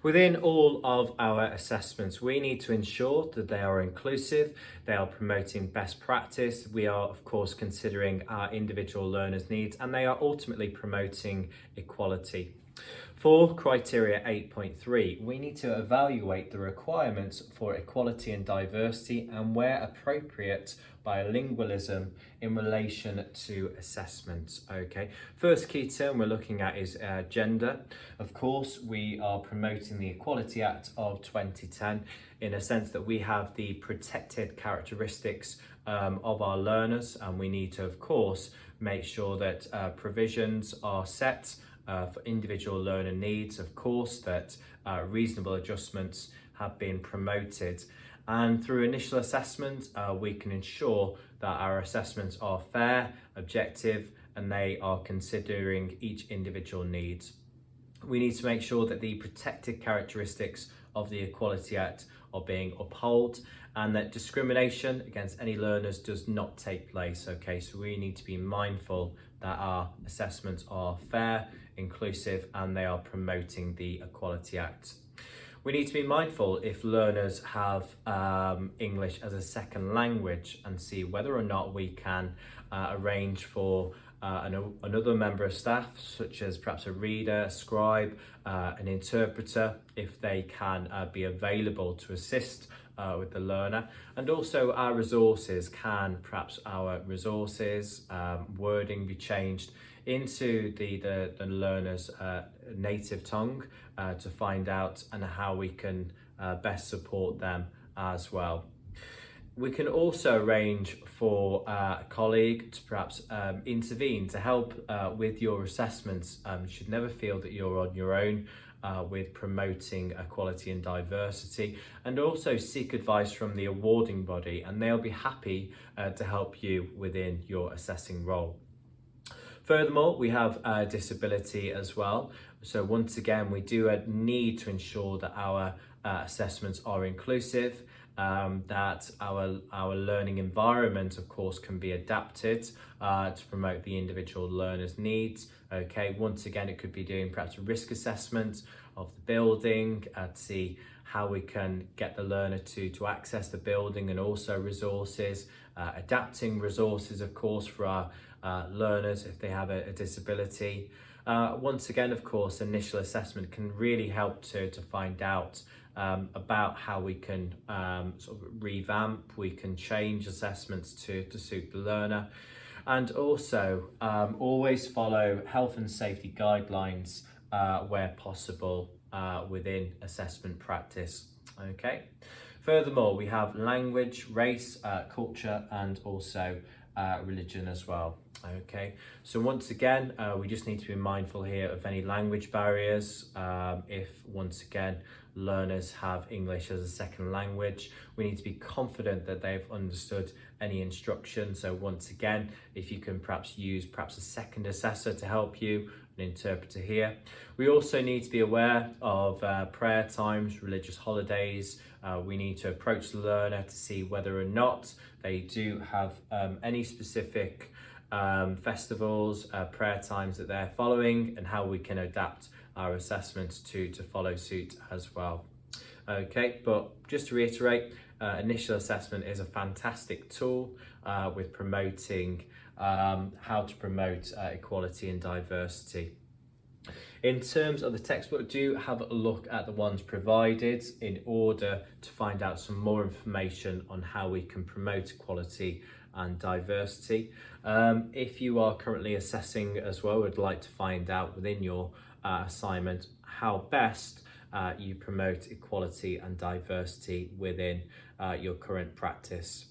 Within all of our assessments, we need to ensure that they are inclusive, they are promoting best practice, we are of course considering our individual learners' needs, and they are ultimately promoting equality. For criteria 8.3, we need to evaluate the requirements for equality and diversity and, where appropriate, bilingualism in relation to assessments. Okay, first key term we're looking at is gender. Of course, we are promoting the Equality Act of 2010 in a sense that we have the protected characteristics of our learners, and we need to of course make sure that provisions are set for individual learner needs, of course, that reasonable adjustments have been promoted. And through initial assessment, we can ensure that our assessments are fair, objective, and they are considering each individual needs. We need to make sure that the protected characteristics of the Equality Act are being upheld and that discrimination against any learners does not take place. Okay, so we need to be mindful that our assessments are fair, inclusive, and they are promoting the Equality Act. We need to be mindful if learners have English as a second language and see whether or not we can arrange for another member of staff, such as perhaps a reader, a scribe, an interpreter, if they can be available to assist with the learner. And also our resources, can perhaps our resources wording be changed into the learner's native tongue to find out and how we can best support them as well. We can also arrange for a colleague to perhaps intervene to help with your assessments. You should never feel that you're on your own with promoting equality and diversity, and also seek advice from the awarding body, and they'll be happy to help you within your assessing role. Furthermore, we have disability as well. So once again, we do need to ensure that our assessments are inclusive, that our learning environment, of course, can be adapted to promote the individual learner's needs. Okay, once again, it could be doing perhaps a risk assessment of the building to see how we can get the learner to access the building, and also resources, adapting resources, of course, for our learners if they have a disability. Once again, of course, initial assessment can really help to find out about how we can sort of revamp, we can change assessments to suit the learner, and also always follow health and safety guidelines where possible within assessment practice. Okay. Furthermore, we have language, race, culture, and also religion as well. Okay, so once again, we just need to be mindful here of any language barriers. If once again learners have English as a second language, we need to be confident that they've understood any instruction. So once again, if you can perhaps use a second assessor to help you, an interpreter here. We also need to be aware of prayer times, religious holidays. We need to approach the learner to see whether or not they do have any specific festivals, prayer times that they're following, and how we can adapt our assessments to follow suit as well. Okay, but just to reiterate, initial assessment is a fantastic tool with promoting how to promote equality and diversity. In terms of the textbook, do have a look at the ones provided in order to find out some more information on how we can promote equality and diversity. If you are currently assessing as well, would like to find out within your assignment how best you promote equality and diversity within your current practice.